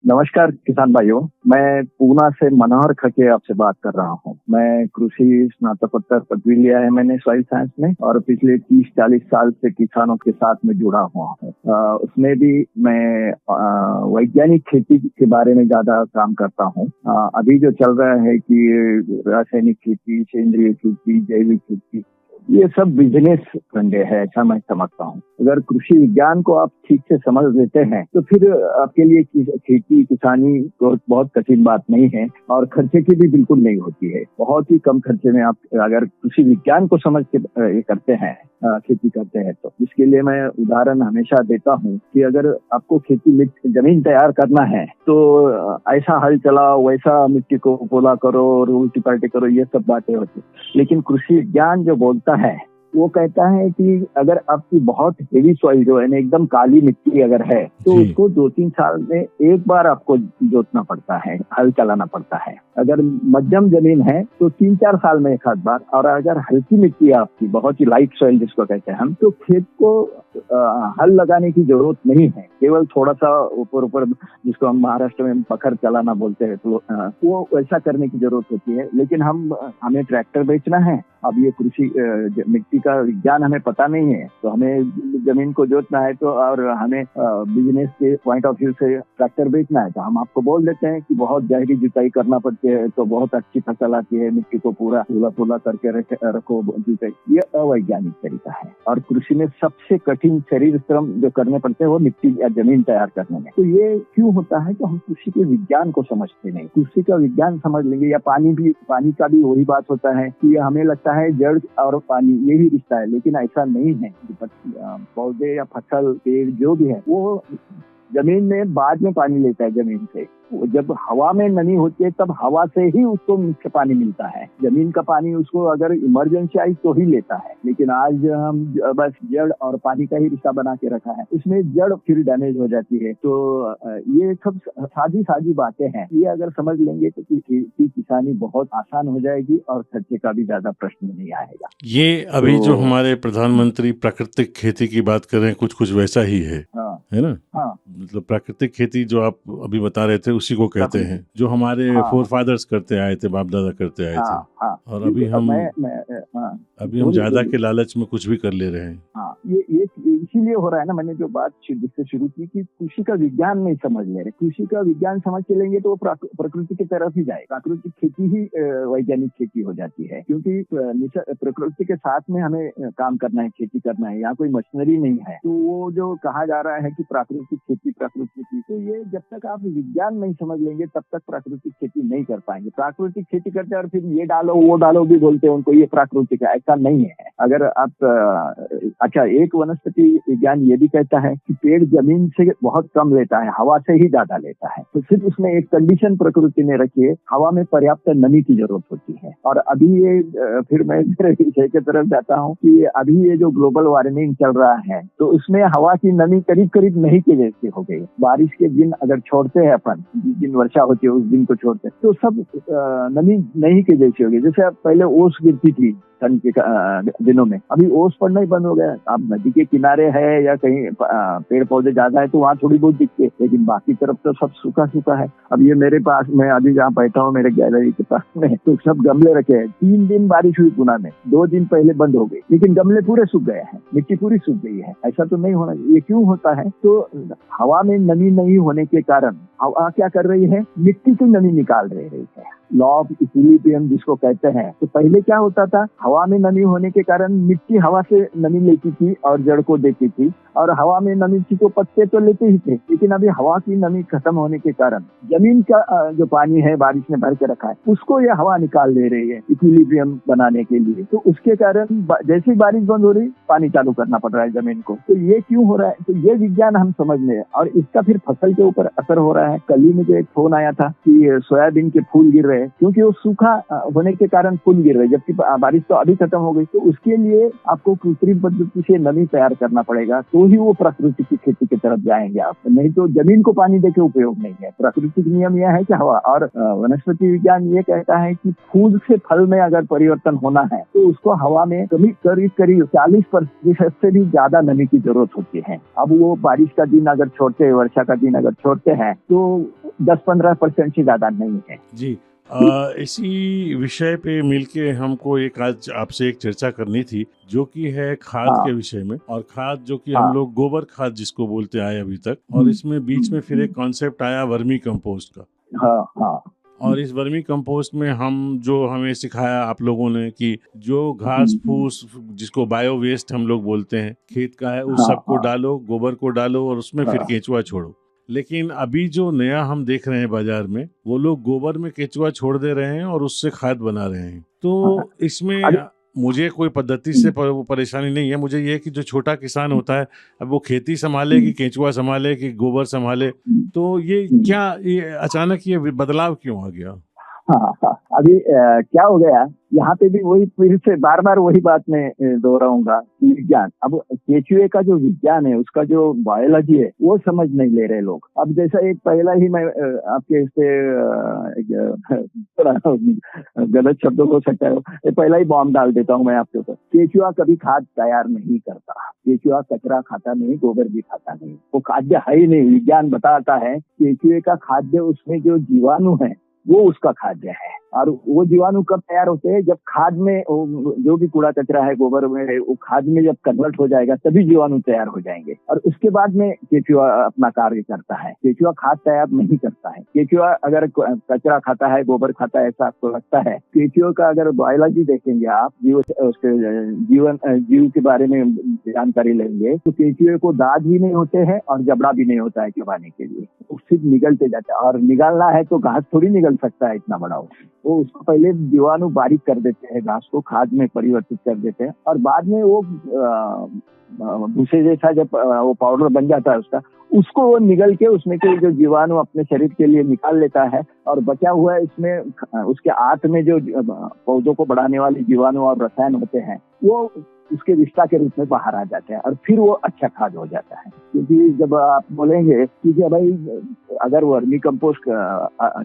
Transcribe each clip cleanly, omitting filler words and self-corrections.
नमस्कार किसान भाइयों। मैं पूना से मनोहर खके आपसे बात कर रहा हूं। मैं कृषि स्नातकोत्तर पदवी लिया है मैंने सॉइल साइंस में, और पिछले 30-40 साल से किसानों के साथ में जुड़ा हुआ हूं। उसमें भी मैं वैज्ञानिक खेती के बारे में ज्यादा काम करता हूं। अभी जो चल रहा है कि रासायनिक खेती, सेंद्रीय खेती, जैविक खेती, ये सब बिजनेस धंधे है, ऐसा मैं समझता हूँ। अगर कृषि विज्ञान को आप ठीक से समझ लेते हैं तो फिर आपके लिए खेती किसानी बहुत कठिन बात नहीं है, और खर्चे की भी बिल्कुल नहीं होती है। बहुत ही कम खर्चे में आप अगर कृषि विज्ञान को समझ के ये करते हैं, खेती करते हैं, तो इसके लिए मैं उदाहरण हमेशा देता हूँ कि अगर आपको खेती जमीन तैयार करना है तो ऐसा हल चलाओ, वैसा मिट्टी को पोला करो और उल्टी पलटी करो, ये सब बातें होती। लेकिन कृषि विज्ञान जो बोलता है वो कहता है कि अगर आपकी बहुत हेवी सॉइल जो है ना, एकदम काली मिट्टी अगर है, तो उसको 2-3 साल में एक बार आपको जोतना पड़ता है, हल चलाना पड़ता है। अगर मध्यम जमीन है तो 3-4 साल में एक आध बार, और अगर हल्की मिट्टी है आपकी, बहुत ही लाइट सॉइल जिसको कहते हैं हम, तो खेत को हल लगाने की जरूरत नहीं है। केवल थोड़ा सा ऊपर जिसको हम महाराष्ट्र में पखर चलाना बोलते हैं, तो वो वैसा करने की जरूरत होती है। लेकिन हमें ट्रैक्टर बेचना है। अब ये कृषि मिट्टी का विज्ञान हमें पता नहीं है, तो हमें जमीन को जोतना है, तो और हमें बिजनेस के पॉइंट ऑफ व्यू से ट्रैक्टर बेचना है, तो हम आपको बोल देते हैं कि बहुत गहरी जुताई करना पड़ती है, तो बहुत अच्छी फसल आती है, मिट्टी को पूरा फूला करके रखो जुताई। ये अवैज्ञानिक तरीका है। और कृषि में सबसे कठिन शरीर श्रम जो करने पड़ते हैं वो मिट्टी या जमीन तैयार करने में। तो ये क्यों होता है? तो हम कृषि के विज्ञान को समझते नहीं। कृषि का विज्ञान समझ लेंगे, या पानी का भी वही बात होता है कि हमें लगता है जड़ और पानी यही रिश्ता है, लेकिन ऐसा नहीं है। पौधे या फसल, पेड़ जो भी है, वो जमीन में बाद में पानी लेता है जमीन से। जब हवा में नमी होती है तब हवा से ही उसको मुख्य पानी मिलता है। जमीन का पानी उसको अगर इमरजेंसी आई तो ही लेता है। लेकिन आज हम बस जड़ और पानी का ही रिश्ता बना के रखा है, इसमें जड़ फिर डैमेज हो जाती है। तो ये सब सादी बातें हैं। ये अगर समझ लेंगे तो किसानी बहुत आसान हो जाएगी और खर्चे का भी ज्यादा प्रश्न नहीं आएगा। ये अभी जो हमारे प्रधानमंत्री प्राकृतिक खेती की बात कर रहे हैं, कुछ वैसा ही है। हाँ, है ना? हाँ। मतलब प्राकृतिक खेती जो आप अभी बता रहे थे उसी को कहते हैं, जो हमारे फोरफादर्स करते आए थे, बाप दादा करते आए थे। और अभी हम ज्यादा के लालच में कुछ भी कर ले रहे हैं। ये इसीलिए हो रहा है ना। मैंने जो बात जिससे शुरू की कि कृषि का विज्ञान नहीं समझ ले रहे। कृषि का विज्ञान समझ के लेंगे तो प्रकृति की तरफ ही जाए। प्राकृतिक खेती ही वैज्ञानिक खेती हो जाती है, क्योंकि प्रकृति के साथ में हमें काम करना है, खेती करना है। यहाँ कोई मशीनरी नहीं है। तो वो जो कहा जा रहा है कि प्राकृतिक खेती, तो ये जब तक आप विज्ञान नहीं समझ लेंगे तब तक प्राकृतिक खेती नहीं कर पाएंगे। प्राकृतिक खेती करते हैं और फिर ये डालो वो डालो भी बोलते हैं उनको, ये प्राकृतिक है, ऐसा नहीं है। अगर आप अच्छा, एक वनस्पति विज्ञान ये भी कहता है कि पेड़ जमीन से बहुत कम लेता है, हवा से ही ज्यादा लेता है। तो सिर्फ उसमें एक कंडीशन प्रकृति ने रखी है, हवा में पर्याप्त नमी की जरूरत होती है। और अभी ये फिर मैं विषय की तरफ जाता हूँ कि अभी ये जो ग्लोबल वार्मिंग चल रहा है, तो उसमें हवा की नमी करीब नहीं के जैसे हो गई। बारिश के दिन अगर छोड़ते हैं अपन, जिस दिन वर्षा होती है उस दिन को छोड़ते हैं, तो सब नमी नहीं के जैसी हो गई। जैसे अब पहले ओस गिरती थी ठंड के दिनों में, अभी ओस पड़ना ही बंद हो गया। अब नदी के किनारे है या कहीं पेड़ पौधे ज्यादा है तो वहाँ थोड़ी बहुत दिखती है, लेकिन बाकी तरफ तो सब सूखा है। अब ये मेरे पास, मैं अभी जहाँ बैठा हूँ मेरे गैलरी के पास में, तो सब गमले रखे हैं। 3 दिन बारिश हुई पुणे में, 2 दिन पहले बंद हो गई, लेकिन गमले पूरे सूख गए हैं, मिट्टी पूरी सूख गई है। ऐसा तो नहीं होना। ये क्यों होता है? तो हवा में नमी नहीं होने के कारण हवा क्या कर रही है, मिट्टी की नमी निकाल रही है। लॉ ऑफ इक्विलिब्रियम जिसको कहते हैं। तो पहले क्या होता था, हवा में नमी होने के कारण मिट्टी हवा से नमी लेती थी और जड़ को देती थी, और हवा में नमी थी तो पत्ते तो लेते ही थे। लेकिन अभी हवा की नमी खत्म होने के कारण जमीन का जो पानी है बारिश ने भर के रखा है, उसको ये हवा निकाल ले रही है इक्विलिब्रियम बनाने के लिए। तो उसके कारण जैसे ही बारिश बंद हो रही, पानी चालू करना पड़ रहा है जमीन को। तो ये क्यों हो रहा है? तो ये विज्ञान हम समझ ले, और इसका फिर फसल के ऊपर असर हो रहा है। कल ही मुझे एक फोन आया था कि सोयाबीन के फूल गिर रहे है, क्योंकि वो सूखा होने के कारण फूल गिर रहे, जबकि बारिश तो अभी खत्म हो गई। तो उसके लिए आपको कृत्रिम पद्धति से नमी तैयार करना पड़ेगा, तो ही वो प्राकृतिक की खेती की तरफ जाएंगे आप, नहीं तो जमीन को पानी देके उपयोग नहीं है। प्राकृतिक नियम यह है कि हवा, और वनस्पति विज्ञान ये कहता है कि फूल से फल में अगर परिवर्तन होना है तो उसको हवा में करीब 40% से भी ज्यादा नमी की जरूरत होती है। अब वो बारिश का दिन अगर छोड़ते हैं, वर्षा का दिन अगर छोड़ते हैं तो 10-15% से ज्यादा नहीं है जी। इसी विषय पे मिलके हमको आज आपसे एक चर्चा करनी थी, जो कि है खाद के विषय में। और खाद जो कि हम लोग गोबर खाद जिसको बोलते आए अभी तक, और इसमें बीच में फिर एक कॉन्सेप्ट आया वर्मी कंपोस्ट का। और इस वर्मी कंपोस्ट में हमें सिखाया आप लोगों ने कि जो घास फूस जिसको बायो वेस्ट हम लोग बोलते हैं खेत का है, उस सबको डालो, गोबर को डालो और उसमें फिर केंचुआ छोड़ो। लेकिन अभी जो नया हम देख रहे हैं बाजार में, वो लोग गोबर में केंचुआ छोड़ दे रहे हैं और उससे खाद बना रहे हैं। तो इसमें मुझे कोई पद्धति से परेशानी नहीं है। मुझे ये कि जो छोटा किसान होता है, अब वो खेती संभाले कि केंचुआ संभाले कि गोबर संभाले, तो ये अचानक ये बदलाव क्यों आ गया? अभी क्या हो गया, यहाँ पे भी वही फिर से बार बार वही बात मैं दोहराऊंगा कि विज्ञान, अब केचुए का जो विज्ञान है, उसका जो बायोलॉजी है, वो समझ नहीं ले रहे लोग। अब जैसा एक पहला ही मैं आपके इससे गलत शब्दों हो सकता है, पहला ही बॉम्ब डाल देता हूँ मैं आपके ऊपर। केचुआ कभी खाद तैयार नहीं करता, केचुआ कचरा खाता नहीं, गोबर भी खाता नहीं, वो खाद्य है ही नहीं। विज्ञान बताता है केचुए का खाद्य, उसमें जो जीवाणु है वो उसका खाद्य है। और वो जीवाणु कब तैयार होते हैं, जब खाद में जो भी कूड़ा कचरा है गोबर में, वो खाद में जब कन्वर्ट हो जाएगा तभी जीवाणु तैयार हो जाएंगे, और उसके बाद में केचुआ अपना कार्य करता है। केचुआ खाद तैयार नहीं करता है। केचुआ अगर कचरा खाता है, गोबर खाता है, ऐसा आपको लगता है? केचुआ का अगर बायोलॉजी देखेंगे आप, उसके जीव के बारे में जानकारी लेंगे, तो केचुए को दांत भी नहीं होते हैं और जबड़ा भी नहीं होता है चबाने के लिए, वो सिर्फ निगलते जाता है। और निगलना है तो घास थोड़ी निगल सकता है इतना बड़ा, वो उसको पहले जीवाणु बारीक कर देते हैं, घास को खाद में परिवर्तित कर देते हैं, और बाद में वो भूसे जैसा जब वो पाउडर बन जाता है उसको वो निगल के उसमें के जो जीवाणु अपने शरीर के लिए निकाल लेता है, और बचा हुआ है इसमें उसके आंत में जो पौधों को बढ़ाने वाले जीवाणु और रसायन होते हैं, वो उसके विष्टा के रूप में बाहर आ जाते हैं, और फिर वो अच्छा खाद हो जाता है। क्योंकि जब आप बोलेंगे कि भाई अगर वर्मी कंपोस्ट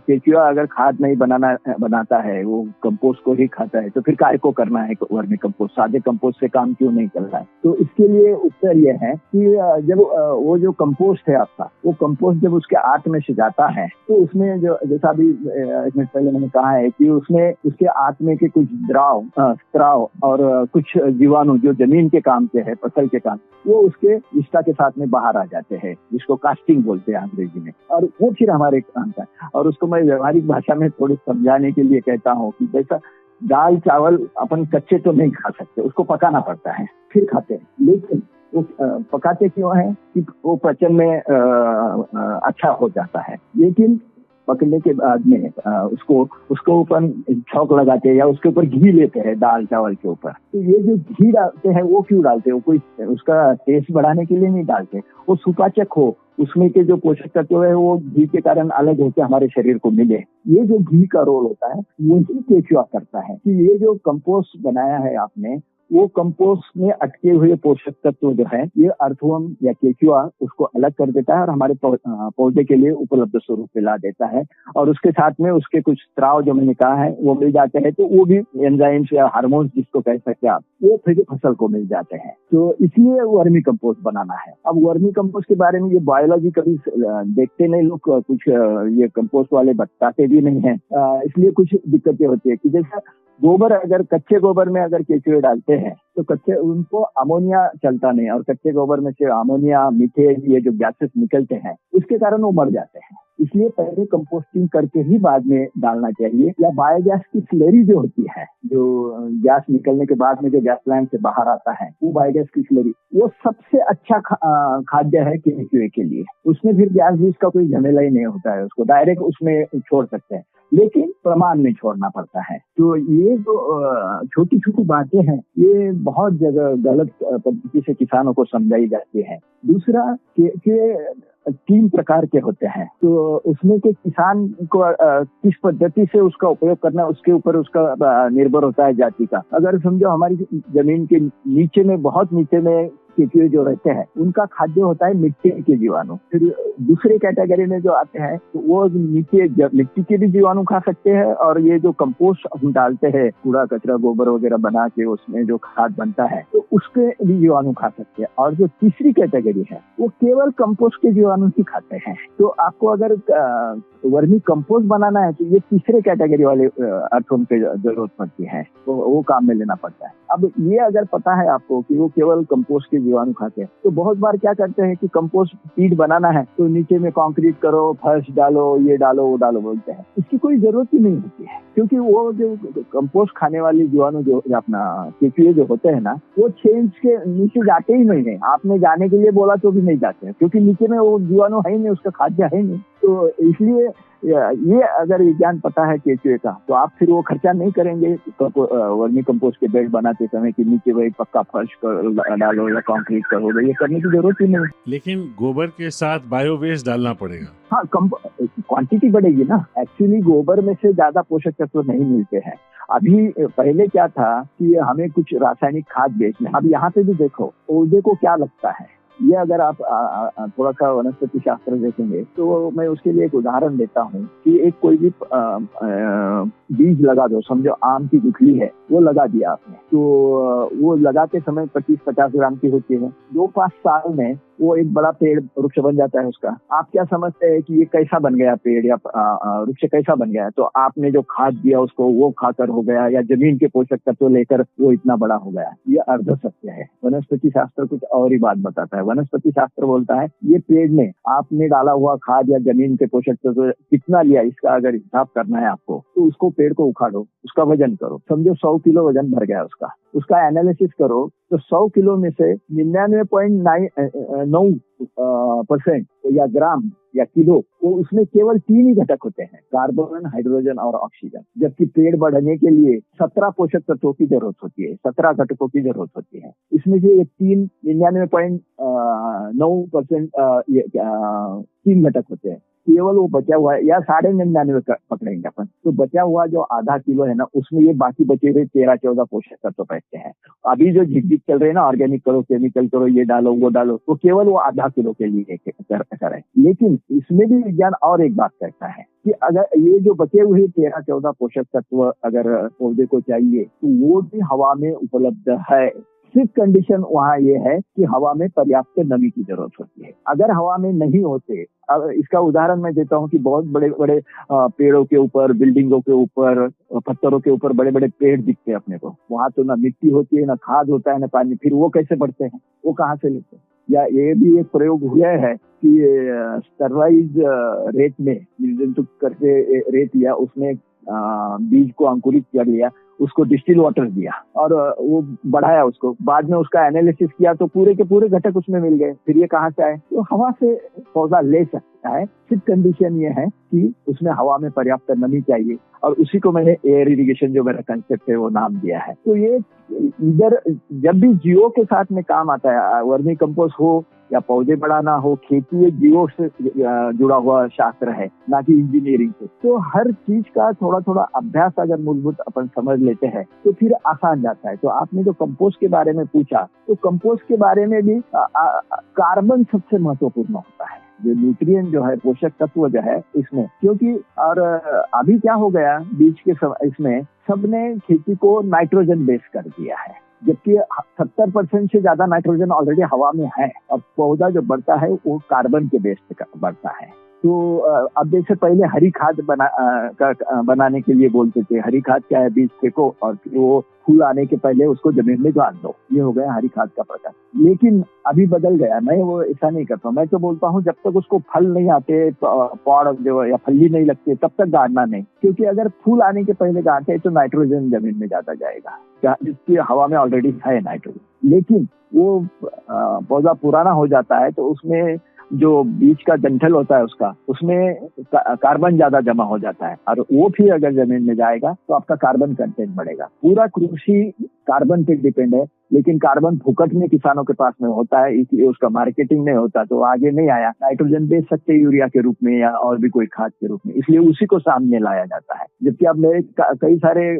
केचुआ अगर खाद नहीं बनाता है, वो कंपोस्ट को ही खाता है, तो फिर काय को करना है वर्मी कंपोस्ट? सादे कंपोस्ट से काम क्यों नहीं चल रहा है? तो इसके लिए उत्तर यह है कि जब वो जो कंपोस्ट है आपका, वो कंपोस्ट जब उसके आंत में से जाता है, तो उसमें जो जैसा अभी एक मिनट पहले मैंने कहा है कि उसमें उसके आंत में के कुछ स्त्राव और कुछ जीवाणु जो जमीन के काम के है, फसल के काम, वो उसके विष्टा के साथ में बाहर आ जाते हैं, जिसको कास्टिंग बोलते हैं अंग्रेजी में, और वो फिर हमारे काम का। और उसको मैं व्यवहारिक भाषा में थोड़ी समझाने के लिए कहता हूँ कि जैसा दाल चावल अपन कच्चे तो नहीं खा सकते, उसको पकाना पड़ता है फिर खाते हैं, लेकिन वो पकाते क्यों है कि वो पचन में अच्छा हो जाता है। लेकिन पकने के बाद में उसको ऊपर छौंक लगाते हैं या उसके ऊपर घी लेते हैं दाल चावल के ऊपर। तो ये जो घी डालते हैं वो क्यों डालते हैं? वो कोई उसका टेस्ट बढ़ाने के लिए नहीं डालते, वो सुपाचक हो, उसमें के जो पोषक तत्व है वो घी के कारण अलग होकर हमारे शरीर को मिले। ये जो घी का रोल होता है वही केचुआ करता है कि ये जो कंपोस्ट बनाया है आपने, वो कंपोस्ट में अटके हुए पोषक तत्व जो है ये अर्थवर्म या केचुआ उसको अलग कर देता है और हमारे पौधे के लिए उपलब्ध स्वरूप में ला देता है। और उसके साथ में उसके कुछ स्त्राव जो मैंने कहा है वो मिल जाते हैं, तो वो भी एंजाइम्स या हार्मोन्स जिसको कह सकते हैं आप, वो फिर फसल को मिल जाते हैं। तो इसलिए वर्मी कंपोस्ट बनाना है। अब वर्मी कंपोस्ट के बारे में ये बायोलॉजी कभी देखते नहीं लोग, कुछ ये कंपोस्ट वाले बताते भी नहीं है, इसलिए कुछ दिक्कतें होती है कि जैसा गोबर, अगर कच्चे गोबर में अगर केचुए डालते हैं तो कच्चे उनको अमोनिया चलता नहीं, और कच्चे गोबर में से अमोनिया, मीथेन, ये जो गैसेस निकलते हैं उसके कारण वो मर जाते हैं। इसलिए पहले कंपोस्टिंग करके ही बाद में डालना चाहिए। या बायोगैस की स्लरी जो होती है, जो गैस निकलने के बाद में जो गैस प्लांट से बाहर आता है, वो बायोगैस की स्लरी, वो सबसे अच्छा खाद्य है केचुए के लिए। उसमें फिर गैस बीज का कोई झमेला ही नहीं होता है, उसको डायरेक्ट उसमें छोड़ सकते हैं, लेकिन प्रमाण में छोड़ना पड़ता है। तो ये जो छोटी छोटी बातें हैं ये बहुत जगह गलत पद्धति से किसानों को समझाई जाती है। दूसरा कि तीन प्रकार के होते हैं। तो उसमें के किसान को किस पद्धति से उसका उपयोग करना, उसके ऊपर उसका निर्भर होता है जाति का। अगर समझो हमारी जमीन के नीचे में, बहुत नीचे में केचुए जो रहते हैं, उनका खाद्य होता है मिट्टी के जीवाणु। फिर दूसरे कैटेगरी में जो आते हैं तो वो नीचे मिट्टी के भी जीवाणु खा सकते हैं, और ये जो कंपोस्ट हम डालते हैं, कूड़ा कचरा गोबर वगैरह बना के उसमें जो खाद बनता है, तो उसके भी जीवाणु खा सकते हैं। और जो तीसरी कैटेगरी है वो केवल कंपोस्ट के जीवाणु ही खाते हैं। तो आपको अगर वर्मी कंपोस्ट बनाना है तो ये तीसरे कैटेगरी वाले अर्थों की जरूरत पड़ती है, तो वो काम में लेना पड़ता है। अब ये अगर पता है आपको कि वो केवल कंपोस्ट के जीवाणु खाते हैं, तो बहुत बार क्या करते हैं कि कंपोस्ट फीड बनाना है तो नीचे में कंक्रीट करो, फर्श डालो, ये डालो, वो डालो बोलते हैं। इसकी कोई जरूरत ही नहीं होती है, क्योंकि वो जो कंपोस्ट खाने वाले जीवाणु जो अपना केचुए जो होते हैं ना, वो 6 इंच के नीचे जाते ही नहीं है। आपने जाने के लिए बोला तो भी नहीं जाते हैं, क्योंकि नीचे में वो जीवाणु है ही नहीं, उसका खाद्य है ही नहीं। तो इसलिए ये अगर विज्ञान पता है केचुए का, तो आप फिर वो खर्चा नहीं करेंगे वर्मी कंपोस्ट के बेड बनाते समय कि नीचे वही पक्का फर्श डालो या कंक्रीट करो, ये करने की जरूरत ही नहीं। लेकिन गोबर के साथ बायोवेस्ट डालना पड़ेगा। हाँ, क्वांटिटी बढ़ेगी ना। एक्चुअली गोबर में से ज्यादा पोषक तत्व नहीं मिलते हैं। अभी पहले क्या था कि हमें कुछ रासायनिक खाद बेचना। अब यहाँ पे भी देखो, पौधे को क्या लगता है, ये अगर आप थोड़ा सा वनस्पति शास्त्र देखेंगे तो मैं उसके लिए एक उदाहरण देता हूँ कि एक कोई भी बीज लगा दो, समझो आम की गुठली है, वो लगा दिया आपने, तो वो लगाते समय 25-50 ग्राम की होती है। 2-5 साल में वो एक बड़ा पेड़ वृक्ष बन जाता है उसका। आप क्या समझते हैं कि ये कैसा बन गया पेड़ या वृक्ष कैसा बन गया? तो आपने जो खाद दिया उसको वो खाकर हो गया, या जमीन के पोषक तत्व लेकर वो इतना बड़ा हो गया। ये अर्ध सत्य है। वनस्पति शास्त्र कुछ और ही बात बताता है। वनस्पति शास्त्र बोलता है ये पेड़ में आपने डाला हुआ खाद या जमीन के पोषक तत्व कितना लिया, इसका अगर हिसाब करना है आपको, तो उसको पेड़ को उखाड़ो, उसका वजन करो। समझो 100 किलो वजन भर गया उसका एनालिसिस करो, तो 100 किलो में से 99.9% या ग्राम या किलो, तो उसमें केवल 3 ही घटक होते हैं, कार्बन, हाइड्रोजन और ऑक्सीजन। जबकि पेड़ बढ़ने के लिए 17 पोषक तत्वों की जरूरत होती है, 17 घटकों की जरूरत होती है। इसमें से ये 99.9% 3 घटक होते हैं। केवल वो बचा हुआ है, या 99.5 पकड़ेंगे अपन, तो बचा हुआ जो आधा किलो है ना, उसमें ये बाकी बचे हुए 13-14 पोषक तत्व बैठते हैं। अभी जो झिकझिक चल रहे हैं ना, ऑर्गेनिक करो, केमिकल करो, ये डालो वो डालो, तो केवल वो आधा किलो के लिए कर है। लेकिन इसमें भी विज्ञान और एक बात कहता है कि अगर ये जो बचे हुए 13-14 पोषक तत्व अगर पौधे को चाहिए, तो वो भी हवा में उपलब्ध है। सिर्फ कंडीशन वहाँ ये है कि हवा में पर्याप्त नमी की जरूरत होती है। अगर हवा में नहीं होते, इसका उदाहरण मैं देता हूँ कि बहुत बड़े बड़े पेड़ों के ऊपर, बिल्डिंगों के ऊपर, पत्थरों के ऊपर बड़े बड़े पेड़ दिखते हैं अपने को। वहाँ तो ना मिट्टी होती है, ना खाद होता है, ना पानी। फिर वो कैसे बढ़ते हैं, वो कहाँ से लेते हैं? या ये भी एक प्रयोग हुआ है कि स्टरलाइज रेत में निर्जंतुक करके रेत लिया, उसमें बीज को अंकुरित कर लिया, उसको डिस्टिल वाटर दिया और वो बढ़ाया उसको। बाद में उसका एनालिसिस किया तो पूरे के पूरे घटक उसमें मिल गए। फिर ये कहाँ से आए? तो हवा से पौधा ले सकता है। सिर्फ कंडीशन ये है कि उसमें हवा में पर्याप्त नमी चाहिए, और उसी को मैंने एयर इरिगेशन जो मेरा कंसेप्ट है वो नाम दिया है। तो ये इधर जब भी जीवों के साथ में काम आता है, वर्मी कंपोस्ट हो या पौधे बढ़ाना हो, खेती एक जीवों से जुड़ा हुआ शास्त्र है, ना कि इंजीनियरिंग से। तो हर चीज का थोड़ा थोड़ा अभ्यास अगर मूलभूत अपन समझ लेते हैं तो फिर आसान जाता है। तो आपने जो कंपोस्ट के बारे में पूछा, तो कंपोस्ट के बारे में भी कार्बन सबसे महत्वपूर्ण होता है, जो न्यूट्रिएंट जो है, पोषक तत्व जो है इसमें। क्योंकि और अभी क्या हो गया बीच के इसमें सबने खेती को नाइट्रोजन बेस कर दिया है, जबकि 70% से ज्यादा नाइट्रोजन ऑलरेडी हवा में है, और पौधा जो बढ़ता है वो कार्बन के बेस पे बढ़ता है। तो अब जैसे पहले हरी खाद बनाने के लिए बोलते थे, हरी खाद क्या है, बीज फेंको और वो फूल आने के पहले उसको जमीन में गाड़ दो, ये हो गया हरी खाद का प्रकार। लेकिन अभी बदल गया, मैं वो ऐसा नहीं करता। मैं तो बोलता हूँ जब तक उसको फल नहीं आते, पौड़ जो या फली नहीं लगती, तब तक गाड़ना नहीं, क्योंकि अगर फूल आने के पहले गाड़ते तो नाइट्रोजन जमीन में ज्यादा जाएगा, जिसकी हवा में ऑलरेडी है नाइट्रोजन। लेकिन वो पौधा पुराना हो जाता है तो उसमें जो बीज का डंठल होता है उसमें कार्बन ज्यादा जमा हो जाता है, और वो फिर अगर जमीन में जाएगा तो आपका कार्बन कंटेंट बढ़ेगा। पूरा कृषि कार्बन पे डिपेंड है, लेकिन कार्बन फुकट में किसानों के पास में होता है, इसलिए उसका मार्केटिंग नहीं होता, तो आगे नहीं आया। नाइट्रोजन बेच सकते यूरिया के रूप में या और भी कोई खाद के रूप में, इसलिए उसी को सामने लाया जाता है। जबकि अब मेरे कई सारे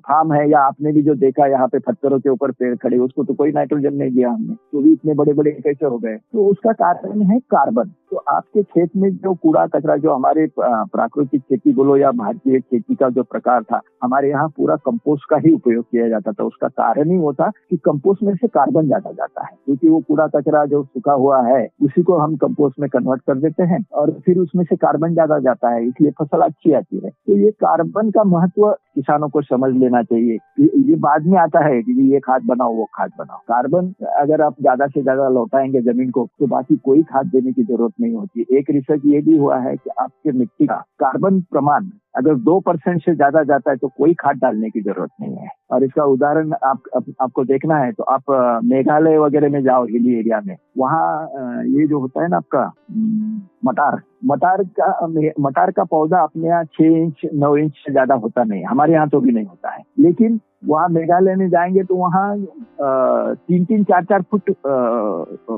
फार्म है, या आपने भी जो देखा यहाँ पे पत्थरों के ऊपर पेड़ खड़े, उसको तो कोई नाइट्रोजन नहीं दिया हमने, तो भी इतने बड़े बड़े कैसे हो गए? तो उसका कारण है कार्बन। तो आपके खेत में जो कूड़ा कचरा, जो हमारे प्राकृतिक खेती बोलो या भारतीय खेती का जो प्रकार था, हमारे यहाँ पूरा कंपोस्ट का ही उपयोग किया जाता था। उसका कारण ही वो था कि कंपोस्ट में से कार्बन ज्यादा जाता है, क्योंकि वो कूड़ा कचरा जो सूखा हुआ है उसी को हम कंपोस्ट में कन्वर्ट कर देते हैं और फिर उसमें से कार्बन ज्यादा जाता है, इसलिए फसल अच्छी आती है। तो ये कार्बन का महत्व किसानों को समझ लेना चाहिए। ये बाद में आता है कि ये खाद बनाओ वो खाद बनाओ। कार्बन अगर आप ज्यादा से ज्यादा लौटाएंगे जमीन को, तो बाकी कोई खाद देने की जरूरत नहीं होती। एक रिसर्च ये भी हुआ है कि आपके मिट्टी का कार्बन प्रमाण अगर 2% से ज्यादा जाता है तो कोई खाद डालने की जरूरत नहीं है। और इसका उदाहरण आपको देखना है तो आप मेघालय वगैरह में जाओ, हिली एरिया में, वहाँ ये जो होता है ना आपका मटार का पौधा अपने यहाँ 6 इंच 9 इंच से ज्यादा होता नहीं, हमारे यहाँ तो भी नहीं होता है। लेकिन वहाँ मेघालय में जाएंगे तो वहाँ 3-3 4-4 फुट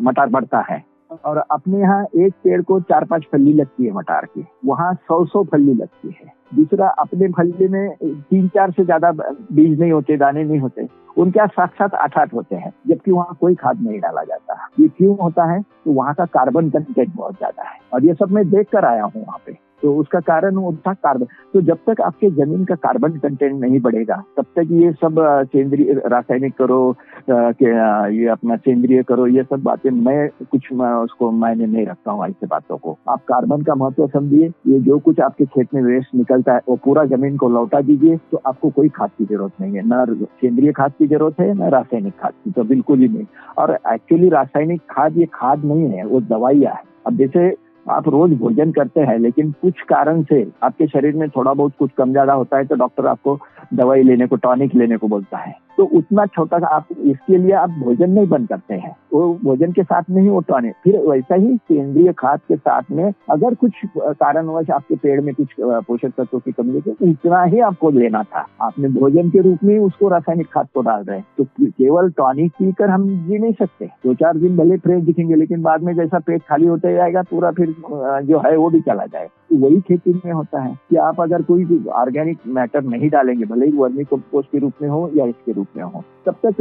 मटार बढ़ता है, और अपने यहाँ एक पेड़ को 4-5 फल्ली लगती है मटार की, वहाँ 100 फल्ली लगती है। दूसरा, अपने फल्ली में 3-4 से ज्यादा बीज नहीं होते, दाने नहीं होते, उनके यहाँ 7-7 8-8 होते हैं, जबकि वहाँ कोई खाद नहीं डाला जाता। ये क्यों होता है? तो वहाँ का कार्बन कंटेंट बहुत ज्यादा है, और ये सब मैं देख कर आया हूँ वहाँ पे। तो उसका कारण वो था कार्बन। तो जब तक आपके जमीन का कार्बन कंटेंट नहीं बढ़ेगा, तब तक ये सब सेंद्रीय रासायनिक करो, ये अपना सेंद्रीय करो, ये सब बातें मैं उसको मायने नहीं रखता हूँ ऐसे बातों को। आप कार्बन का महत्व समझिए। ये जो कुछ आपके खेत में वेस्ट निकलता है वो पूरा जमीन को लौटा दीजिए, तो आपको कोई खाद की जरूरत नहीं है, न सेंद्रीय खाद की जरूरत है न रासायनिक खाद की, तो बिल्कुल ही नहीं। और एक्चुअली रासायनिक खाद ये खाद नहीं है, वो दवाइयाँ है। अब जैसे आप रोज भोजन करते हैं, लेकिन कुछ कारण से आपके शरीर में थोड़ा बहुत कुछ कम ज्यादा होता है, तो डॉक्टर आपको दवाई लेने को, टॉनिक लेने को बोलता है। तो उतना छोटा आप इसके लिए आप भोजन नहीं बंद करते हैं, वो भोजन के साथ में ही वो टॉनिक। फिर वैसा ही केंद्रीय खाद के साथ में अगर कुछ कारणवश आपके पेड़ में कुछ पोषक तत्वों की कमी है, तो उतना ही आपको लेना था। आपने भोजन के रूप में उसको रासायनिक खाद को डाल रहे हैं। तो केवल टॉनिक पीकर हम जी नहीं सकते। 2-4 दिन भले फ्रेश दिखेंगे, लेकिन बाद में जैसा पेट खाली होता जाएगा, पूरा फिर जो है वो भी चला जाए। तो वही खेती में होता है कि आप अगर कोई ऑर्गेनिक मैटर नहीं डालेंगे, भले ही वर्मी कंपोस्ट के रूप में हो या इसके रूप में हो, तब तक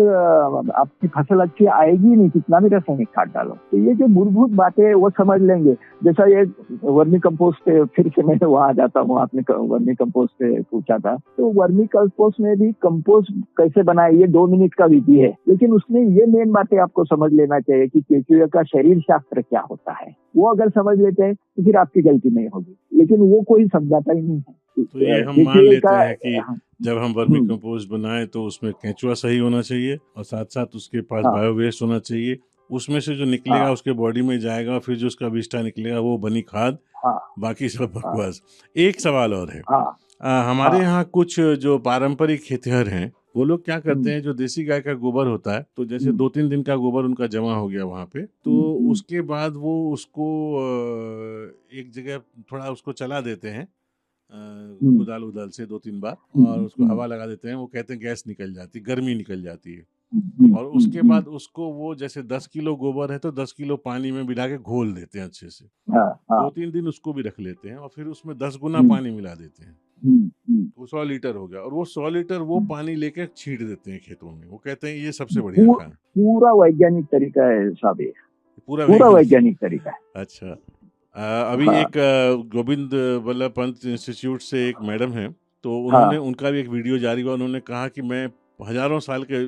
आपकी फसल अच्छी आएगी नहीं, कितना भी रासायनिक खाद डालो। तो ये जो मूलभूत बातें वो समझ लेंगे। जैसा ये वर्मी कंपोस्ट पे फिर से मैं वहां जाता हूँ, आपने वर्मी कंपोस्ट पे पूछा था, तो वर्मी कंपोस्ट में भी कंपोस्ट कैसे बनाए, ये 2 मिनट का विधि है, लेकिन उसमें ये मेन बातें आपको समझ लेना चाहिए कि केचुए का शरीर शास्त्र क्या होता है। वो अगर समझ लेते हैं तो फिर आपकी गलती नहीं होगी, लेकिन वो कोई समझाता ही नहीं है। तो ये हम मान लेते हैं कि जब हम वर्मी कंपोस्ट बनाएं तो उसमें केंचुआ सही होना चाहिए, और साथ साथ उसके पास बायो वेस्ट होना चाहिए। उसमें से जो निकलेगा उसके बॉडी में जाएगा, फिर जो उसका विष्ठा निकलेगा वो बनी खाद, बाकी सब बकवास। एक सवाल और है, हमारे यहाँ कुछ जो पारंपरिक खेतिहर हैं, वो लोग क्या करते हैं, जो देसी गाय का गोबर होता है, तो जैसे 2-3 दिन का गोबर उनका जमा हो गया वहाँ पे, तो उसके बाद वो उसको एक जगह थोड़ा उसको चला देते हैं उदाल से 2-3 बार, और उसको हवा लगा देते हैं। वो कहते हैं गैस निकल जाती, गर्मी निकल जाती है। और उसके बाद उसको वो जैसे 10 किलो गोबर है तो 10 किलो पानी में मिला के घोल देते हैं अच्छे से। 2-3 दिन उसको भी रख लेते हैं, और फिर उसमें 10 गुना पानी मिला देते हैं। वो 100 लीटर हो गया, और वो 100 लीटर वो पानी लेके छींट देते हैं खेतों में। वो कहते हैं ये सबसे बढ़िया खाना। पूरा वैज्ञानिक तरीका है साहब, पूरा वैज्ञानिक तरीका है। अच्छा, अभी एक गोविंद वल्लभ पंत इंस्टीट्यूट से एक मैडम है, तो उन्होंने उनका भी एक वीडियो जारी हुआ। उन्होंने कहा कि मैं हजारों साल के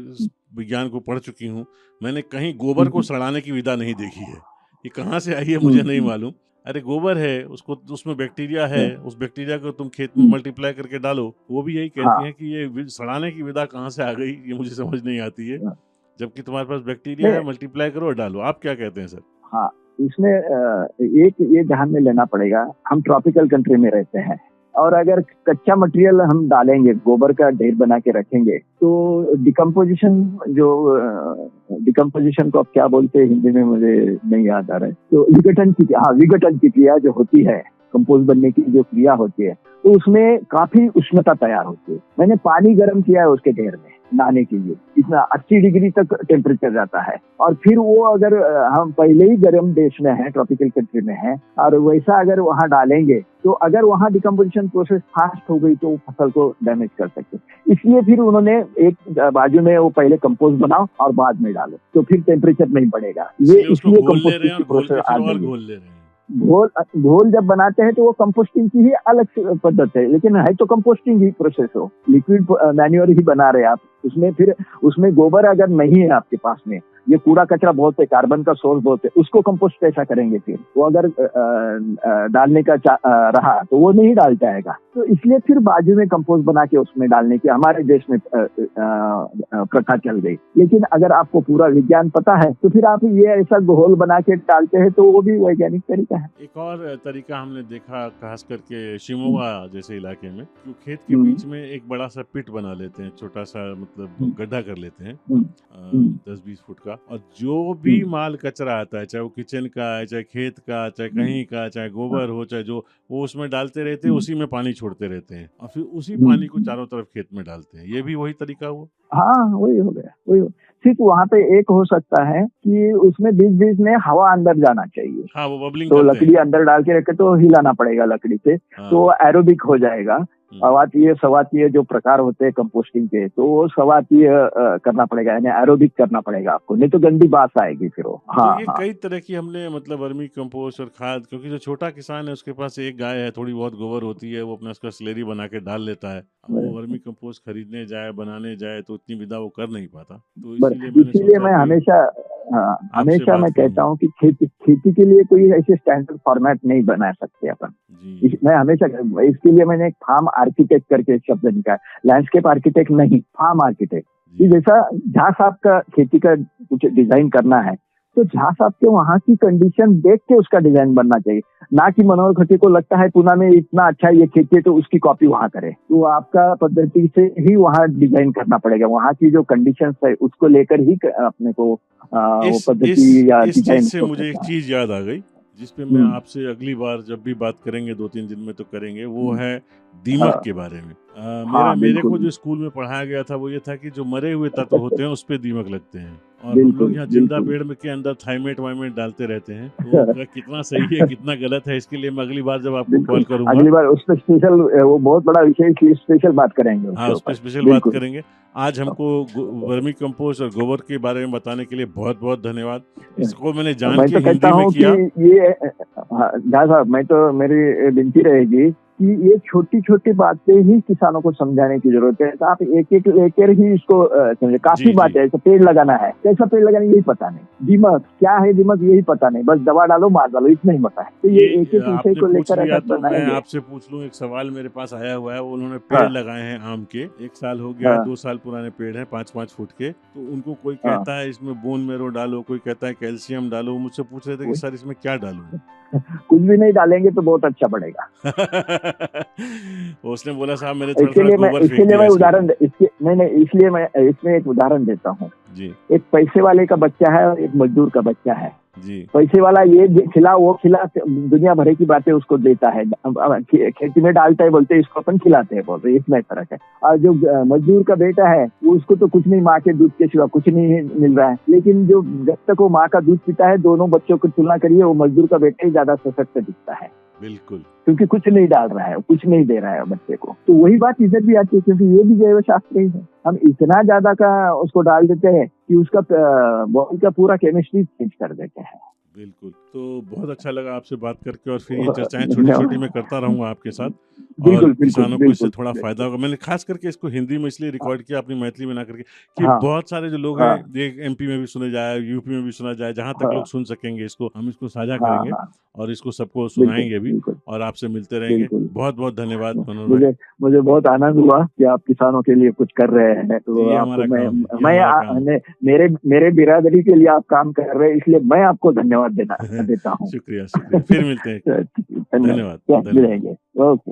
विज्ञान को पढ़ चुकी हूँ, मैंने कहीं गोबर को सड़ाने की विधा नहीं देखी है। ये कहाँ से आई है मुझे नहीं मालूम। अरे गोबर है, उसको उसमें बैक्टीरिया है, उस बैक्टीरिया को तुम खेत में मल्टीप्लाई करके डालो। वो भी यही कहती हैं कि ये सड़ाने की विधा कहाँ से आ गई, ये मुझे समझ नहीं आती है, जबकि तुम्हारे पास बैक्टीरिया है, मल्टीप्लाई करो और डालो। आप क्या कहते हैं सर? हाँ, इसमें एक ये ध्यान में लेना पड़ेगा, हम ट्रॉपिकल कंट्री में रहते हैं, और अगर कच्चा मटेरियल हम डालेंगे, गोबर का ढेर बना के रखेंगे, तो डिकम्पोजिशन को आप क्या बोलते हैं हिंदी में, मुझे नहीं याद आ रहा है। तो विघटन की क्रिया जो होती है, कंपोस्ट बनने की जो क्रिया होती है, तो उसमें काफी उष्णता तैयार होती है। मैंने पानी गर्म किया है उसके ढेर में, नहाने के लिए। इतना 80 डिग्री तक टेम्परेचर जाता है। और फिर वो अगर हम पहले ही गर्म देश में हैं, ट्रॉपिकल कंट्री में हैं, और वैसा अगर वहाँ डालेंगे तो अगर वहाँ डिकम्पोजिशन प्रोसेस फास्ट हो गई तो फसल को डैमेज कर सकते। इसलिए फिर उन्होंने एक बाजू में वो पहले कंपोस्ट बनाओ और बाद में डालो, तो फिर टेम्परेचर नहीं बढ़ेगा। ये इसलिए कंपोस्टिंग की प्रोसेस आ गई है। घोल जब बनाते हैं तो वो कंपोस्टिंग की ही अलग पद्धति है, लेकिन है तो कंपोस्टिंग ही प्रोसेस हो, लिक्विड मैन्योर ही बना रहे आप। उसमें फिर उसमें गोबर अगर नहीं है आपके पास में, ये कूड़ा कचरा बहुत है, कार्बन का सोर्स बहुत है, उसको कंपोस्ट कैसा करेंगे? फिर वो अगर डालने का रहा तो वो नहीं डाल जाएगा। तो इसलिए फिर बाजू में कंपोस्ट बना के उसमें डालने की हमारे देश में प्रथा चल गई। लेकिन अगर आपको पूरा विज्ञान पता है तो फिर आप ये ऐसा घोल बना के डालते हैं, तो वो भी वैज्ञानिक तरीका है। एक और तरीका हमने देखा, खास करके शिमोगा जैसे इलाके में, खेत के बीच में एक बड़ा सा पिट बना लेते हैं, छोटा सा मतलब गड्ढा कर लेते हैं 10-20 फुट का, और जो भी माल कचरा आता है, चाहे वो किचन का है, चाहे खेत का, चाहे कहीं का, चाहे गोबर हो, चाहे जो, वो उसमें डालते रहते हैं, उसी में पानी छोड़ते रहते हैं और फिर उसी पानी को चारों तरफ खेत में डालते हैं। ये भी वही तरीका हुआ? हाँ, वही हो गया, वही हो। सिर्फ वहाँ पे एक हो सकता है कि उसमें बीच बीच में हवा अंदर जाना चाहिए। हाँ, वो बबलिंग तो लकड़ी अंदर डाल के रखे तो हिलाना पड़ेगा लकड़ी से, तो एरोबिक हो जाएगा। अवातीय सवातीय जो प्रकार होते हैं कंपोस्टिंग के, तो वो सवातीय करना पड़ेगा, यानी एरोबिक करना पड़ेगा आपको, नहीं तो गंदी बास आएगी फिर वो। हाँ, तो ये कई तरह की हमने मतलब वर्मी कंपोस्ट और खाद, क्योंकि जो छोटा किसान है उसके पास एक गाय है, थोड़ी बहुत गोबर होती है, वो अपना उसका स्लेरी बना के डाल लेता है। वो वर्मी कंपोस्ट खरीदने जाए, बनाने जाए तो इतनी विधा वो कर नहीं पाता। तो इसीलिए मैं हमेशा मैं कहता हूँ कि खेती के लिए कोई ऐसे स्टैंडर्ड फॉर्मेट नहीं बना सकते अपन। मैं हमेशा इसके लिए मैंने एक फार्म आर्किटेक्ट करके एक शब्द निकाला, लैंडस्केप आर्किटेक्ट नहीं, फार्म आर्किटेक्ट। जैसा जहाँ साहब का खेती का कुछ डिजाइन करना है तो जहाँ साहब के वहाँ की कंडीशन देख के उसका डिजाइन बनना चाहिए, ना कि मनोहर खट्टर को लगता है पुणे में इतना अच्छा ये खेती है तो उसकी कॉपी वहाँ करे। तो आपका पद्धति से ही वहाँ डिजाइन करना पड़ेगा, वहाँ की जो कंडीशंस है उसको लेकर ही अपने को वो पद्धति या डिजाइन। से मुझे एक चीज याद आ गई जिसपे मैं आपसे अगली बार जब भी बात करेंगे 2-3 दिन में तो करेंगे, वो है दीमक के बारे में। मेरे को जो स्कूल में पढ़ाया गया था वो ये था कि जो मरे हुए तत्व होते हैं उस पे दीमक लगते हैं, और हम लोग यहाँ जिंदा पेड़ में के अंदर थाइमेट वाइमेट डालते रहते हैं। तो कितना सही है कितना गलत है, इसके लिए मैं अगली बार जब आपको कॉल करूंगा, अगली बार उस पर स्पेशल, वो बहुत बड़ा विषय की स्पेशल बात करेंगे। हाँ, उस पर स्पेशल बात करेंगे। आज हमको वर्मी कंपोस्ट और गोबर के बारे में बताने के लिए बहुत बहुत धन्यवाद। इसको मैंने जान के हिंदी में किया। ये साहब, मैं तो मेरी विनती रहेगी कि ये छोटी छोटी बातें ही किसानों को समझाने की जरूरत है। तो आप एक एक लेकर ही इसको समझे। काफी बात है, तो पेड़ लगाना है, कैसा पेड़ लगाना यही पता नहीं, दीमक क्या है, दीमक यही पता नहीं, बस दवा डालो मार डालो, इतना ही पता है। तो ये एक एक विषय को लेकर मैं आपसे पूछ लूं, एक सवाल मेरे पास आया हुआ है। उन्होंने पेड़ लगाए हैं आम के, 1 साल हो गया, 2 साल पुराने पेड़ हैं, 5-5 फुट के। तो उनको कोई कहता है इसमें बोन मेरो डालो, कोई कहता है कैल्शियम डालो। मुझसे पूछ रहे थे कि सर इसमें क्या डालूं? कुछ भी नहीं डालेंगे तो बहुत अच्छा बढ़ेगा। उसने बोला साहब मेरे इसलिए मैं उदाहरण इसलिए मैं इसमें एक उदाहरण देता हूँ जी। एक पैसे वाले का बच्चा है और एक मजदूर का बच्चा है जी। पैसे वाला ये खिला वो खिला, दुनिया भर की बातें उसको देता है, खेती में डालता है, बोलते इसको अपन खिलाते हैं, बोलते इसमें फर्क है। और जो मजदूर का बेटा है वो उसको तो कुछ नहीं, माँ के दूध के सिवा कुछ नहीं मिल रहा है। लेकिन जो जब तक वो माँ का दूध पीता है, दोनों बच्चों की तुलना करिए, वो मजदूर का बेटा ही ज्यादा सशक्त दिखता है। बिल्कुल, क्योंकि कुछ नहीं डाल रहा है, कुछ नहीं दे रहा है बच्चे को। तो वही बात इधर भी आती है, क्योंकि ये भी जैव शास्त्र ही है। हम इतना ज्यादा का उसको डाल देते हैं कि उसका बॉडी का पूरा केमिस्ट्री चेंज कर देते हैं। बिल्कुल। तो बहुत अच्छा लगा आपसे बात करके, और फिर ये चर्चाएं छोटी छोटी मैं करता रहूंगा आपके साथ, और किसानों को इससे थोड़ा फायदा होगा। मैंने खास करके इसको हिंदी में इसलिए रिकॉर्ड किया अपनी मैथिली में ना करके कि बहुत सारे जो लोग हैं, एमपी में भी सुने जाए, यूपी में भी सुना जाए, जहां तक लोग सुन सकेंगे इसको, हम इसको साझा करेंगे और इसको सबको सुनाएंगे भी, और आपसे मिलते रहेंगे। बहुत बहुत धन्यवाद मनोहर भाई। मुझे बहुत आनंद हुआ कि आप किसानों के लिए कुछ कर रहे हैं। तो मेरे बिरादरी के लिए आप काम कर रहे हैं, इसलिए मैं आपको धन्यवाद देता हूँ। शुक्रिया। फिर मिलते हैं। धन्यवाद। ओके।